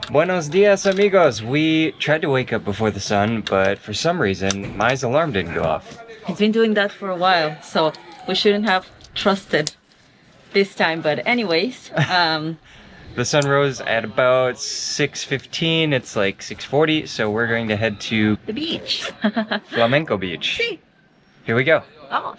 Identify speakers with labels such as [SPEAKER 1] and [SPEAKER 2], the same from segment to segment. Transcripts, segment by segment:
[SPEAKER 1] Buenos dias, amigos. We tried to wake up before the sun, but for some reason, Mai's alarm didn't go off.
[SPEAKER 2] It's been doing that for a while, so we shouldn't have trusted this time. But anyways,
[SPEAKER 1] the sun rose at about 6:15. It's like 6:40, so we're going to head to
[SPEAKER 2] the beach.
[SPEAKER 1] Flamenco Beach.
[SPEAKER 2] See?
[SPEAKER 1] Here we go.
[SPEAKER 2] Oh.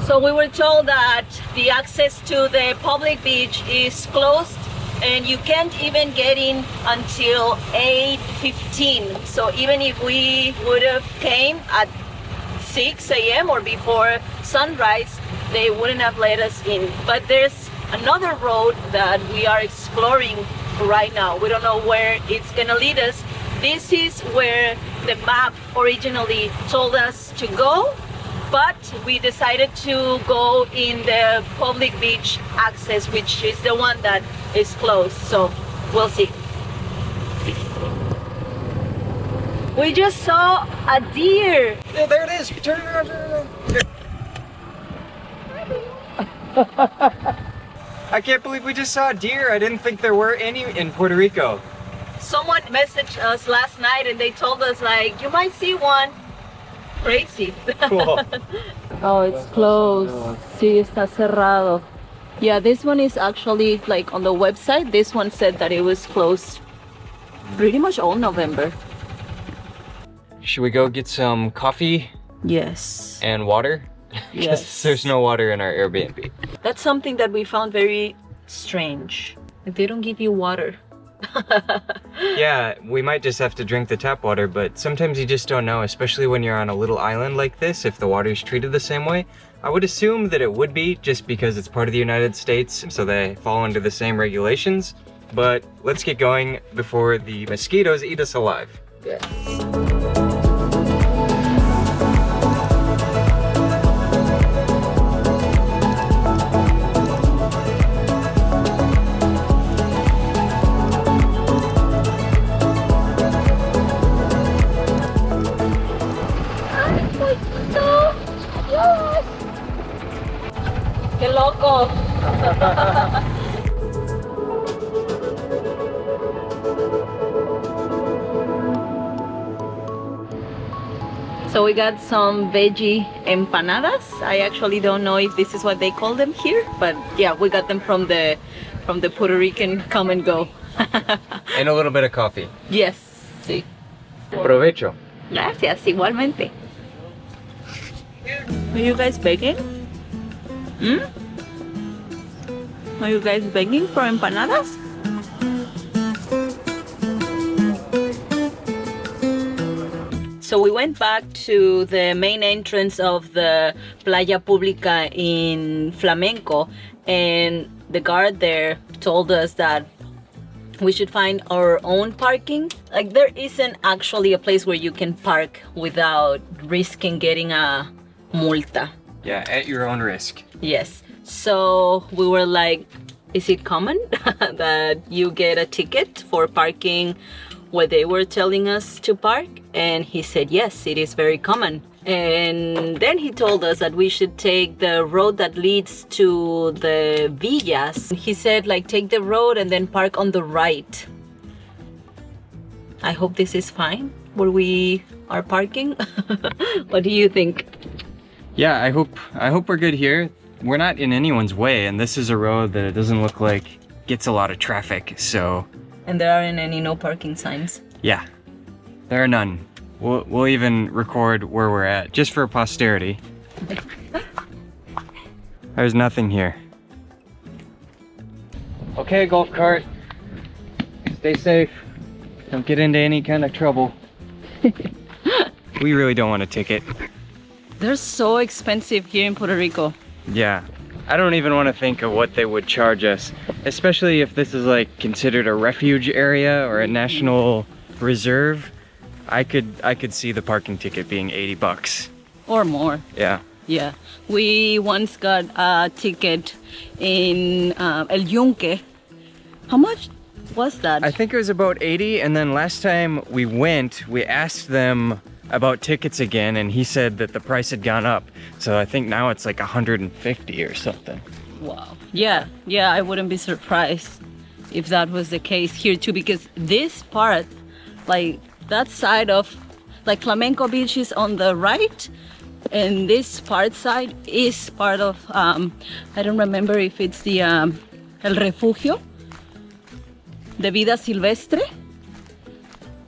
[SPEAKER 2] So we were told that the access to the public beach is closed and you can't even get in until 8:15. So even if we would have came at 6 a.m. or before sunrise, they wouldn't have let us in. But there's another road that we are exploring right now. We don't know where it's gonna lead us. This is where the map originally told us to go, but we decided to go in the public beach access, which is the one that is closed. So we'll see. We just saw a deer.
[SPEAKER 1] Yeah, there it is. Turn it around. I can't believe we just saw a deer. I didn't think there were any in Puerto Rico.
[SPEAKER 2] Someone messaged us last night and they told us like, you might see one. Crazy.
[SPEAKER 1] Cool.
[SPEAKER 2] Oh, it's closed. Sí, está cerrado. Yeah, this one is actually like on the website. This one said that it was closed pretty much all November.
[SPEAKER 1] Should we go get some coffee
[SPEAKER 2] Yes.
[SPEAKER 1] and water? Because
[SPEAKER 2] Yes.
[SPEAKER 1] there's no water in our Airbnb.
[SPEAKER 2] That's something that we found very strange. Like they don't give you water.
[SPEAKER 1] Yeah, we might just have to drink the tap water, but sometimes you just don't know, especially when you're on a little island like this, if the water's treated the same way. I would assume that it would be, just because it's part of the United States, so they fall under the same regulations. But let's get going before the mosquitoes eat us alive.
[SPEAKER 2] Yes. ¡Qué loco! So we got some veggie empanadas. I actually don't know if this is what they call them here, but yeah, we got them from the Puerto Rican come and go.
[SPEAKER 1] And a little bit of coffee.
[SPEAKER 2] Yes, sí.
[SPEAKER 1] Provecho.
[SPEAKER 2] Gracias, igualmente. Are you guys begging? Are you guys begging for empanadas? So we went back to the main entrance of the Playa Pública in Flamenco, and the guard there told us that we should find our own parking. Like there isn't actually a place where you can park without risking getting a multa.
[SPEAKER 1] Yeah, at your own risk.
[SPEAKER 2] Yes. So we were like, is it common that you get a ticket for parking where they were telling us to park? And he said, yes, it is very common. And then he told us that we should take the road that leads to the Vieques. He said, like, take the road and then park on the right. I hope this is fine where we are parking. What do you think?
[SPEAKER 1] Yeah, I hope we're good here. We're not in anyone's way, and this is a road that it doesn't look like gets a lot of traffic, so...
[SPEAKER 2] And there aren't any no parking signs.
[SPEAKER 1] Yeah, there are none. We'll even record where we're at, just for posterity. There's nothing here. Okay, golf cart. Stay safe. Don't get into any kind of trouble. We really don't want a ticket.
[SPEAKER 2] They're so expensive here in Puerto Rico.
[SPEAKER 1] Yeah. I don't even want to think of what they would charge us, especially if this is like considered a refuge area or a national reserve. I could see the parking ticket being 80 bucks.
[SPEAKER 2] Or more.
[SPEAKER 1] Yeah.
[SPEAKER 2] Yeah. We once got a ticket in El Yunque. How much was that?
[SPEAKER 1] I think it was about 80, and then last time we went, we asked them about tickets again, and he said that the price had gone up. So I think now it's like 150 or something.
[SPEAKER 2] Wow. Yeah, I wouldn't be surprised if that was the case here too, because this part, like that side of, like Flamenco Beach is on the right, and this part side is part of, I don't remember if it's the El Refugio de Vida Silvestre,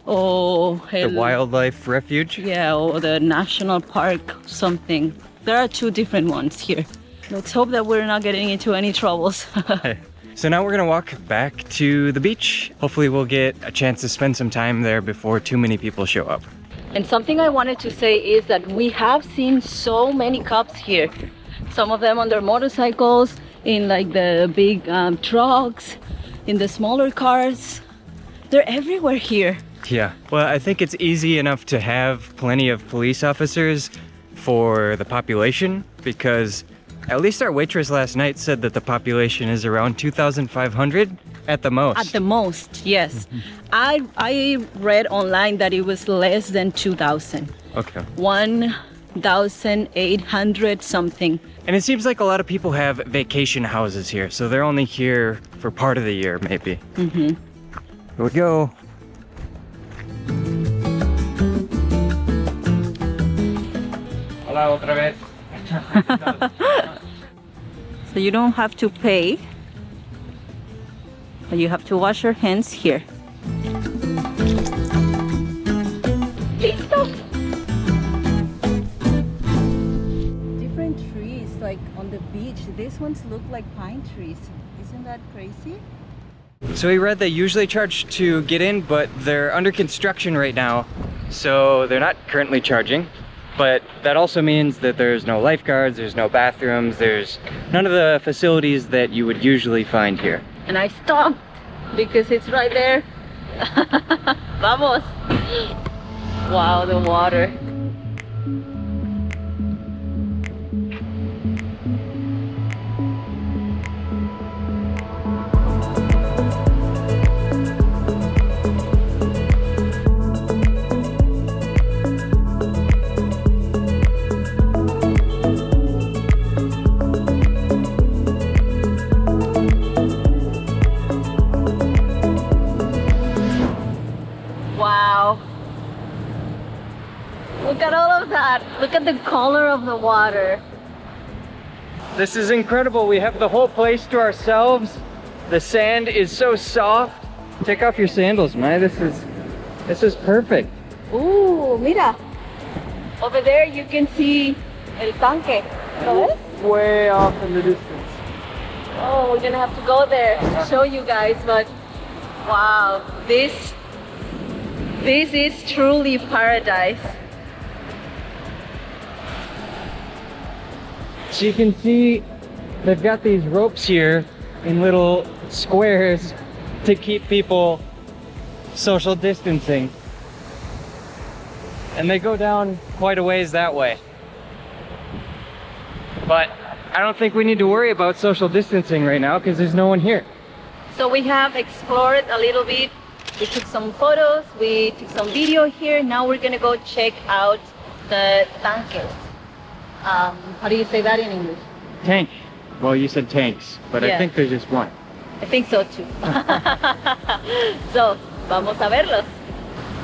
[SPEAKER 2] or
[SPEAKER 1] The wildlife refuge?
[SPEAKER 2] yeah, or the national park something. There are two different ones here. Let's hope that we're not getting into any troubles.
[SPEAKER 1] So now we're gonna walk back to the beach. Hopefully we'll get a chance to spend some time there before too many people show up.
[SPEAKER 2] And something I wanted to say is that we have seen so many cops here. Some of them on their motorcycles, in like the big trucks, in the smaller cars. They're everywhere here.
[SPEAKER 1] Yeah, well, I think it's easy enough to have plenty of police officers for the population, because at least our waitress last night said that the population is around 2,500 at the most.
[SPEAKER 2] At the most, yes. I read online that it was less than 2,000.
[SPEAKER 1] Okay.
[SPEAKER 2] 1,800 something.
[SPEAKER 1] And it seems like a lot of people have vacation houses here, so they're only here for part of the year, maybe.
[SPEAKER 2] Mm-hmm.
[SPEAKER 1] Here we go. Hola, otra vez.
[SPEAKER 2] So you don't have to pay, but you have to wash your hands here. Listo. Different trees, like on the beach. These ones look like pine trees. Isn't that crazy?
[SPEAKER 1] So we read they usually charge to get in, but they're under construction right now, so they're not currently charging. But that also means that there's no lifeguards, there's no bathrooms, there's none of the facilities that you would usually find here.
[SPEAKER 2] And I stopped because it's right there. Vamos! Wow, the water. Wow. Look at all of that. Look at the color of the water.
[SPEAKER 1] This is incredible. We have the whole place to ourselves. The sand is so soft. Take off your sandals, Mai. This is perfect.
[SPEAKER 2] Ooh, mira. Over there you can see el tanque. ¿Lo ves?
[SPEAKER 1] Way off in the distance.
[SPEAKER 2] Oh, we're gonna have to go there to show you guys, but wow, this is truly paradise.
[SPEAKER 1] So you can see they've got these ropes here in little squares to keep people social distancing. And they go down quite a ways that way. But I don't think we need to worry about social distancing right now because there's no one here.
[SPEAKER 2] So we have explored a little bit. We took some photos, we took some video here. Now we're gonna go check out the tanques. How do you say that in English?
[SPEAKER 1] Tank. Well, you said tanks, but
[SPEAKER 2] Yeah.
[SPEAKER 1] I think there's just one.
[SPEAKER 2] I think so too. So, vamos a verlos.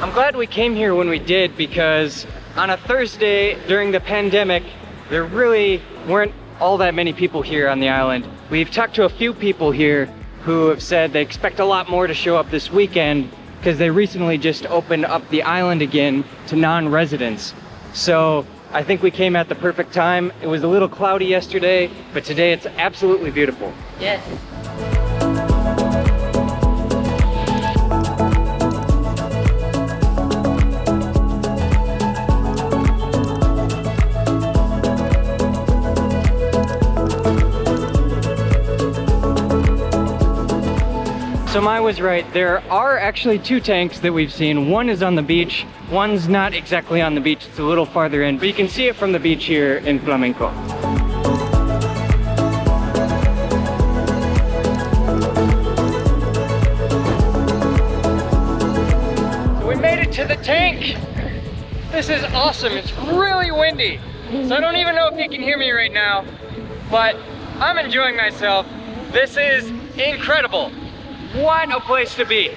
[SPEAKER 1] I'm glad we came here when we did, because on a Thursday during the pandemic, there really weren't all that many people here on the island. We've talked to a few people here who have said they expect a lot more to show up this weekend because they recently just opened up the island again to non-residents. So I think we came at the perfect time. It was a little cloudy yesterday, but today it's absolutely beautiful.
[SPEAKER 2] Yes.
[SPEAKER 1] So Mai was right. There are actually two tanks that we've seen. One is on the beach. One's not exactly on the beach. It's a little farther in, but you can see it from the beach here in Flamenco. So we made it to the tank. This is awesome. It's really windy. So I don't even know if you can hear me right now, but I'm enjoying myself. This is incredible. What a place to be.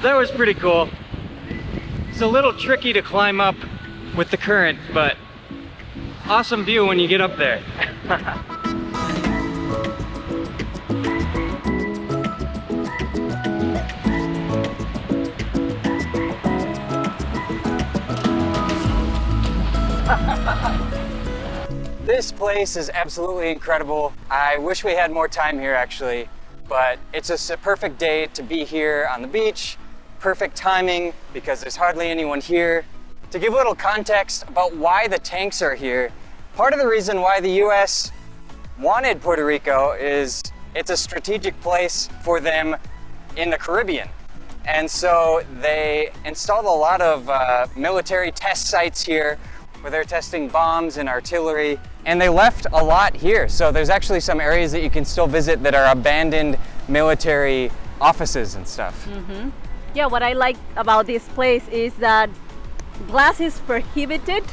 [SPEAKER 1] That was pretty cool. It's a little tricky to climb up with the current, but awesome view when you get up there. This place is absolutely incredible. I wish we had more time here actually, but it's just a perfect day to be here on the beach. Perfect timing because there's hardly anyone here. To give a little context about why the tanks are here, part of the reason why the US wanted Puerto Rico is it's a strategic place for them in the Caribbean. And so they installed a lot of military test sites here where they're testing bombs and artillery, and they left a lot here. So there's actually some areas that you can still visit that are abandoned military offices and stuff.
[SPEAKER 2] Mm-hmm. Yeah, what I like about this place is that glass is prohibited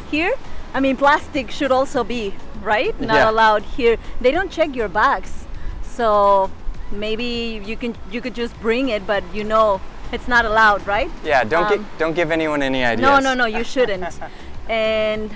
[SPEAKER 2] here. I mean, plastic should also be, right? Not allowed here. They don't check your bags. So maybe you could just bring it, but you know it's not allowed, right?
[SPEAKER 1] Yeah, don't give anyone any ideas.
[SPEAKER 2] No, you shouldn't. And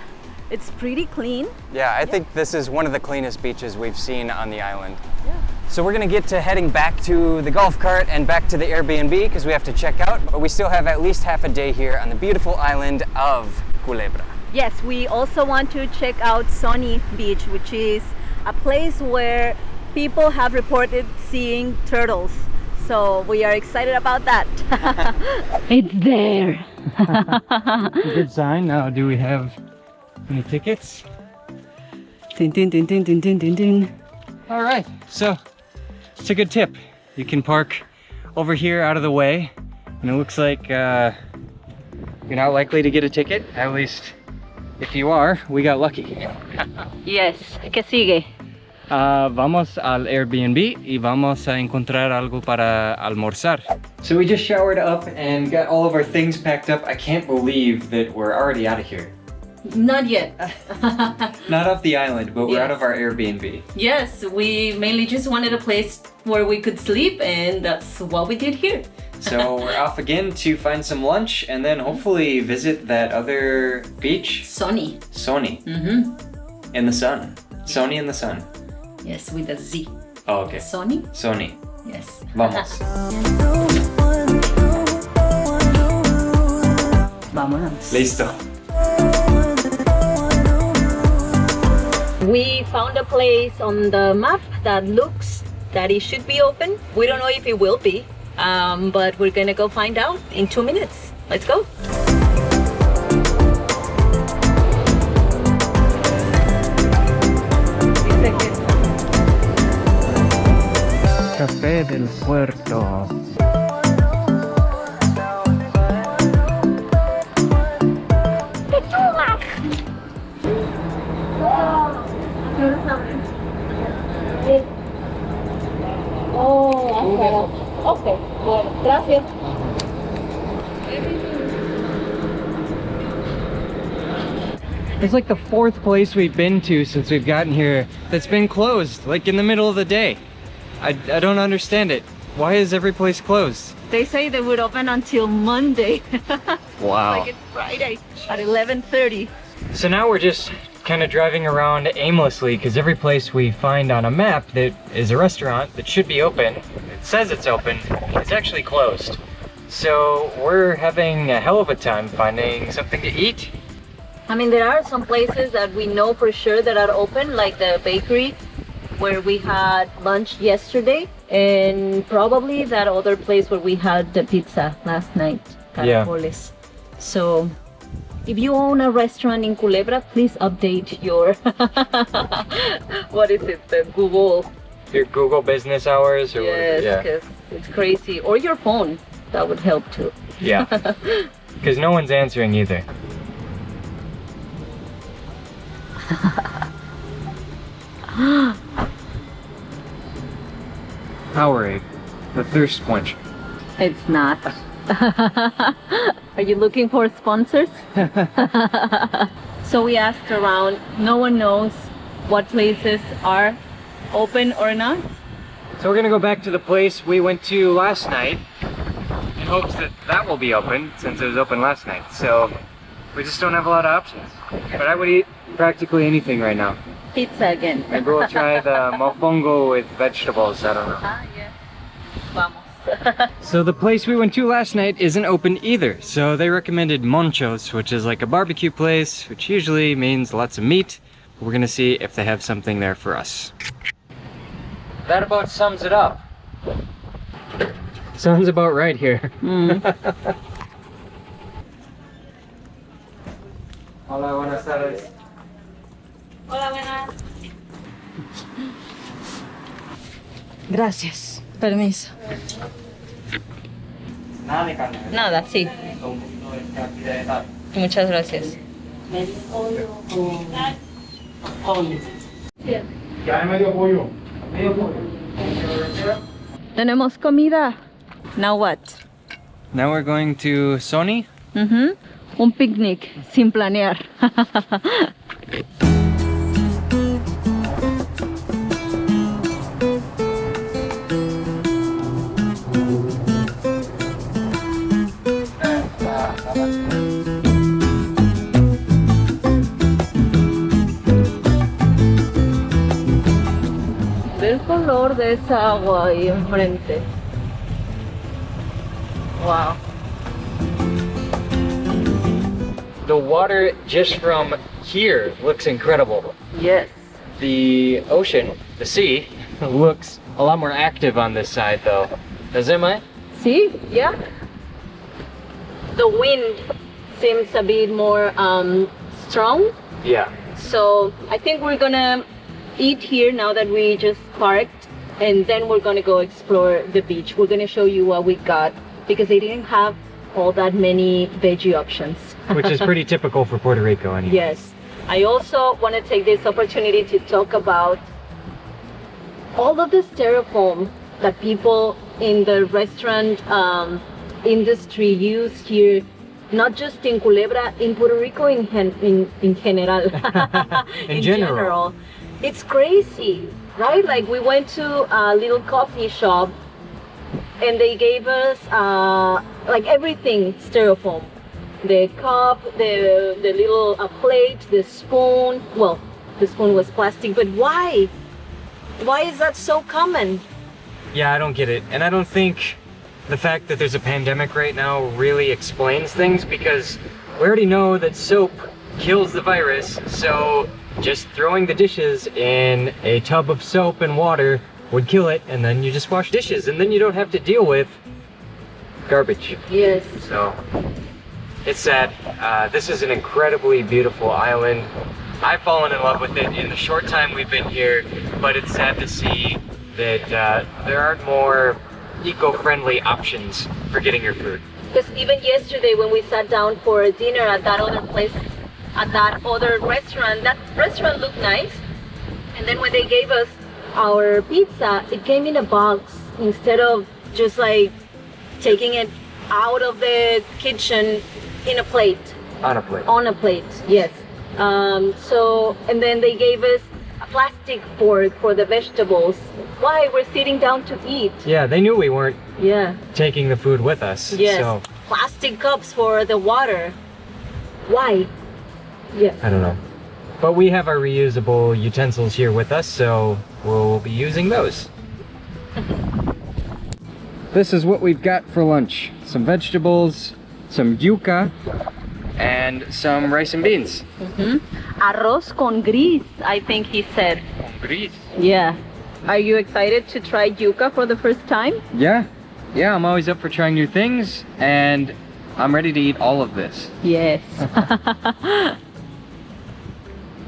[SPEAKER 2] it's pretty clean.
[SPEAKER 1] Yeah, I think this is one of the cleanest beaches we've seen on the island. Yeah. So we're gonna get to heading back to the golf cart and back to the Airbnb because we have to check out, but we still have at least half a day here on the beautiful island of Culebra.
[SPEAKER 2] Yes, we also want to check out Zoni Beach, which is a place where people have reported seeing turtles. So we are excited about that. It's there.
[SPEAKER 1] Good sign. Now, do we have any tickets?
[SPEAKER 2] Ding, ding, ding, ding, ding, ding, ding, ding.
[SPEAKER 1] All right, so it's a good tip. You can park over here out of the way, and it looks like you're not likely to get a ticket. At least if you are, we got lucky.
[SPEAKER 2] Yes, ¿qué sigue?
[SPEAKER 1] Vamos al Airbnb y vamos a encontrar algo para almorzar. So we just showered up and got all of our things packed up. I can't believe that we're already out of here.
[SPEAKER 2] Not yet.
[SPEAKER 1] Not off the island, but we're out of our Airbnb.
[SPEAKER 2] Yes, we mainly just wanted a place where we could sleep, and that's what we did here.
[SPEAKER 1] So we're off again to find some lunch and then hopefully visit that other beach.
[SPEAKER 2] Sony.
[SPEAKER 1] Sony.
[SPEAKER 2] Mm-hmm.
[SPEAKER 1] In the sun. Sony in the sun.
[SPEAKER 2] Yes, with a Z.
[SPEAKER 1] Oh, okay.
[SPEAKER 2] Sony?
[SPEAKER 1] Sony.
[SPEAKER 2] Yes.
[SPEAKER 1] Vamos.
[SPEAKER 2] Vámonos.
[SPEAKER 1] Listo.
[SPEAKER 2] We found a place on the map that looks that it should be open. We don't know if it will be, but we're gonna go find out in 2 minutes. Let's go.
[SPEAKER 1] Café del Puerto.
[SPEAKER 2] Okay, bueno, gracias.
[SPEAKER 1] It's like the fourth place we've been to since we've gotten here that's been closed, like in the middle of the day. I don't understand it. Why is every place closed?
[SPEAKER 2] They say they would open until Monday.
[SPEAKER 1] Wow.
[SPEAKER 2] Like it's Friday at 11:30.
[SPEAKER 1] So now we're just kind of driving around aimlessly because every place we find on a map that is a restaurant that should be open, it says it's open, it's actually closed. So we're having a hell of a time finding something to eat.
[SPEAKER 2] I mean, there are some places that we know for sure that are open, like the bakery, where we had lunch yesterday, and probably that other place where we had the pizza last night.
[SPEAKER 1] Yeah.
[SPEAKER 2] Caracoles. So, if you own a restaurant in Culebra, please update your what is it? The Google.
[SPEAKER 1] Your Google business hours or
[SPEAKER 2] Yes,
[SPEAKER 1] yeah.
[SPEAKER 2] because it's crazy. Or your phone. That would help too.
[SPEAKER 1] Yeah. Because no one's answering either. Powerade, the thirst quench.
[SPEAKER 2] It's not. Are you looking for sponsors? So we asked around. No one knows what places are open or not.
[SPEAKER 1] So we're gonna go back to the place we went to last night in hopes that that will be open since it was open last night. So we just don't have a lot of options. But I would eat practically anything right now.
[SPEAKER 2] Pizza again.
[SPEAKER 1] Maybe we'll try the mofongo with vegetables, I don't know.
[SPEAKER 2] Ah, yeah. Vamos.
[SPEAKER 1] So the place we went to last night isn't open either. So they recommended Monchos, which is like a barbecue place, which usually means lots of meat. We're gonna see if they have something there for us. That about sums it up. Sounds about right here. Hola, buenas tardes.
[SPEAKER 2] Hola, buenas.
[SPEAKER 3] Gracias. Permiso.
[SPEAKER 1] Nada de carne.
[SPEAKER 2] Nada, sí. Muchas gracias.
[SPEAKER 1] Ya medio pollo.
[SPEAKER 2] Tenemos comida. Now what?
[SPEAKER 1] Now we're going to Sony.
[SPEAKER 2] Un picnic sin planear. Ve el color de esa agua ahí enfrente. Wow.
[SPEAKER 1] The water just from here looks incredible.
[SPEAKER 2] Yes.
[SPEAKER 1] The ocean, the sea, looks a lot more active on this side though. Does it, Mai?
[SPEAKER 2] See? Yeah. The wind seems a bit more strong.
[SPEAKER 1] Yeah.
[SPEAKER 2] So I think we're gonna eat here now that we just parked, and then we're gonna go explore the beach. We're gonna show you what we got because they didn't have all that many veggie options.
[SPEAKER 1] Which is pretty typical for Puerto Rico anyway.
[SPEAKER 2] Yes. I also want to take this opportunity to talk about all of the styrofoam that people in the restaurant industry use here, not just in Culebra, in Puerto Rico in general.
[SPEAKER 1] In general.
[SPEAKER 2] It's crazy, right? Like we went to a little coffee shop and they gave us like everything styrofoam. The cup, the little plate, the spoon. Well, the spoon was plastic, but why? Why is that so common?
[SPEAKER 1] Yeah, I don't get it. And I don't think the fact that there's a pandemic right now really explains things, because we already know that soap kills the virus, so just throwing the dishes in a tub of soap and water would kill it, and then you just wash dishes, and then you don't have to deal with garbage.
[SPEAKER 2] Yes.
[SPEAKER 1] So it's sad. This is an incredibly beautiful island. I've fallen in love with it in the short time we've been here, but it's sad to see that there aren't more eco-friendly options for getting your food.
[SPEAKER 2] Because even yesterday when we sat down for dinner at that other place, at that other restaurant, that restaurant looked nice. And then when they gave us our pizza, it came in a box instead of just like taking it out of the kitchen in a plate.
[SPEAKER 1] On a plate.
[SPEAKER 2] On a plate, yes. And then they gave us a plastic fork for the vegetables. Why? We're sitting down to eat.
[SPEAKER 1] Yeah, they knew we weren't
[SPEAKER 2] Yeah.
[SPEAKER 1] taking the food with us.
[SPEAKER 2] Yes.
[SPEAKER 1] So
[SPEAKER 2] Plastic cups for the water. Why? Yes.
[SPEAKER 1] I don't know. But we have our reusable utensils here with us, so we'll be using those. This is what we've got for lunch. Some vegetables, some yuca, and some rice and beans.
[SPEAKER 2] Arroz con gris, I think he said.
[SPEAKER 1] Gris.
[SPEAKER 2] Yeah. Are you excited to try yuca for the first time?
[SPEAKER 1] Yeah. Yeah, I'm always up for trying new things, and I'm ready to eat all of this.
[SPEAKER 2] Yes.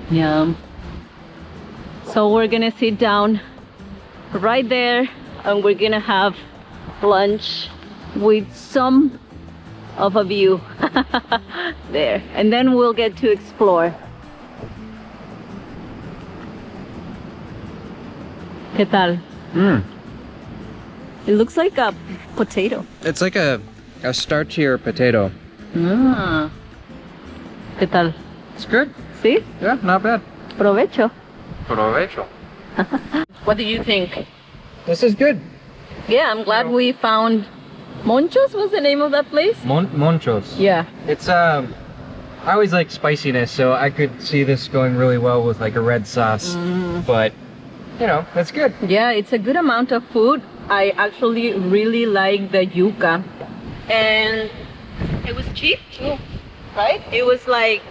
[SPEAKER 2] Yum. So we're gonna sit down right there and we're gonna have lunch with some of a view there, and then we'll get to explore. ¿Qué tal? It looks like a potato.
[SPEAKER 1] It's like a starchier potato.
[SPEAKER 2] Ah. ¿Qué tal?
[SPEAKER 1] It's good.
[SPEAKER 2] ¿Sí?
[SPEAKER 1] Yeah, not bad.
[SPEAKER 2] Provecho.
[SPEAKER 1] Provecho.
[SPEAKER 2] What do you think?
[SPEAKER 1] This is good.
[SPEAKER 2] Yeah, I'm glad we found Monchos was the name of that place?
[SPEAKER 1] Monchos.
[SPEAKER 2] Yeah.
[SPEAKER 1] It's I always like spiciness, so I could see this going really well with like a red sauce. But you know, that's good.
[SPEAKER 2] Yeah, it's a good amount of food. I actually really like the yuca. And it was cheap too, right? It was like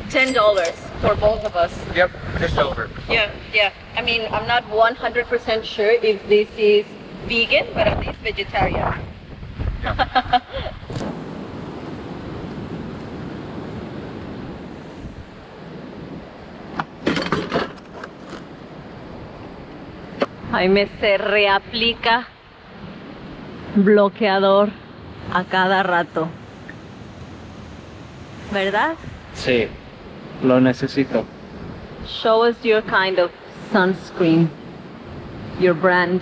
[SPEAKER 2] $10 for both of us.
[SPEAKER 1] Yep, just over.
[SPEAKER 2] Yeah, yeah. I mean, I'm not 100% sure if this is vegan, but at least vegetarian. Jaime se reaplica bloqueador a cada rato, ¿verdad?
[SPEAKER 1] Sí, lo necesito.
[SPEAKER 2] Show us your kind of sunscreen, your brand.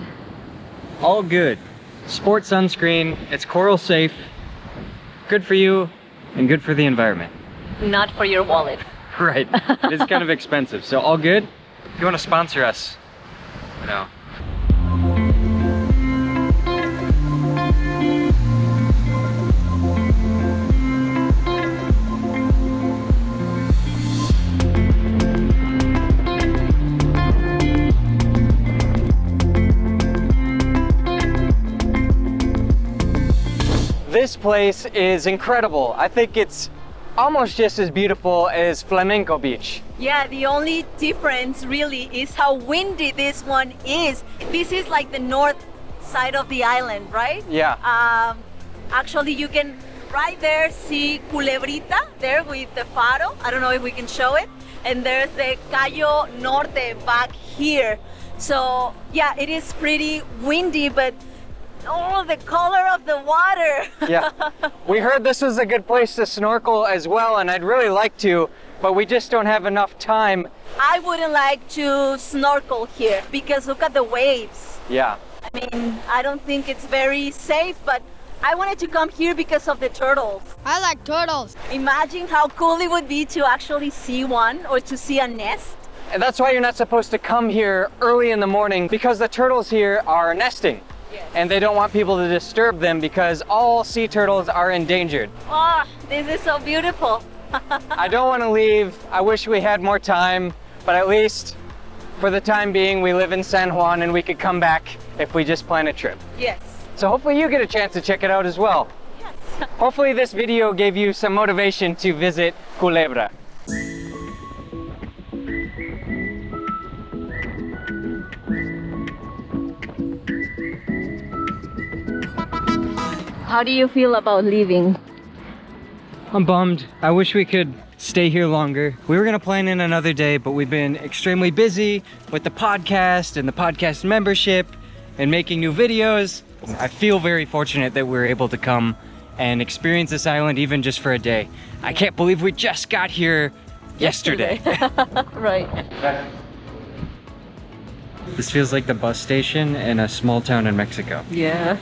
[SPEAKER 1] All good. Sport sunscreen, it's coral safe, good for you, and good for the environment.
[SPEAKER 2] Not for your wallet.
[SPEAKER 1] Right, it's kind of expensive, so all good. If you want to sponsor us, no. This place is incredible. I think it's almost just as beautiful as Flamenco Beach.
[SPEAKER 2] Yeah, the only difference really is how windy this one is. This is like the north side of the island, right?
[SPEAKER 1] Yeah.
[SPEAKER 2] Actually, you can right there see Culebrita there with the faro. I don't know if we can show it. And there's the Cayo Norte back here. So yeah, it is pretty windy, but oh, the color of the water.
[SPEAKER 1] Yeah. We heard this was a good place to snorkel as well, and I'd really like to, but we just don't have enough time.
[SPEAKER 2] I wouldn't like to snorkel here because look at the waves.
[SPEAKER 1] Yeah.
[SPEAKER 2] I mean, I don't think it's very safe, but I wanted to come here because of the turtles.
[SPEAKER 3] I like turtles.
[SPEAKER 2] Imagine how cool it would be to actually see one or to see a nest.
[SPEAKER 1] And that's why you're not supposed to come here early in the morning, because the turtles here are nesting.
[SPEAKER 2] Yes.
[SPEAKER 1] And they don't want people to disturb them because all sea turtles are endangered.
[SPEAKER 2] Oh, this is so beautiful.
[SPEAKER 1] I don't want to leave. I wish we had more time, but at least for the time being, we live in San Juan and we could come back if we just plan a trip.
[SPEAKER 2] Yes.
[SPEAKER 1] So hopefully you get a chance to check it out as well.
[SPEAKER 2] Yes.
[SPEAKER 1] Hopefully this video gave you some motivation to visit Culebra.
[SPEAKER 2] How do you feel about leaving?
[SPEAKER 1] I'm bummed. I wish we could stay here longer. We were gonna plan in another day, but we've been extremely busy with the podcast and the podcast membership and making new videos. I feel very fortunate that we were able to come and experience this island even just for a day. I can't believe we just got here yesterday.
[SPEAKER 2] Right.
[SPEAKER 1] This feels like the bus station in a small town in Mexico.
[SPEAKER 2] Yeah.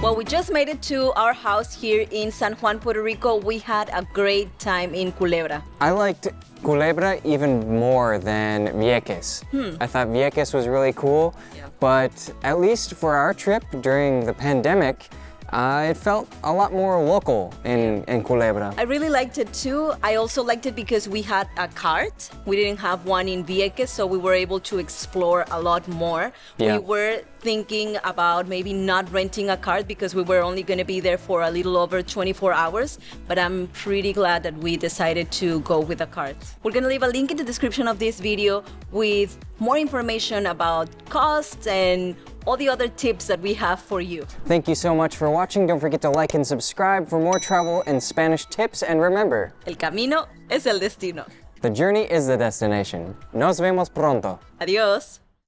[SPEAKER 2] Well, we just made it to our house here in San Juan, Puerto Rico. We had a great time in Culebra.
[SPEAKER 4] I liked Culebra even more than Vieques. I thought Vieques was really cool, but at least for our trip during the pandemic, It felt a lot more local in Culebra.
[SPEAKER 2] I really liked it too. I also liked it because we had a cart. We didn't have one in Vieques, so we were able to explore a lot more.
[SPEAKER 4] Yeah.
[SPEAKER 2] We were thinking about maybe not renting a cart because we were only going to be there for a little over 24 hours, but I'm pretty glad that we decided to go with a cart. We're going to leave a link in the description of this video with more information about costs and all the other tips that we have for you.
[SPEAKER 4] Thank you so much for watching. Don't forget to like and subscribe for more travel and Spanish tips. And remember,
[SPEAKER 2] El camino es el destino.
[SPEAKER 4] the journey is the destination. Nos vemos pronto.
[SPEAKER 2] Adiós.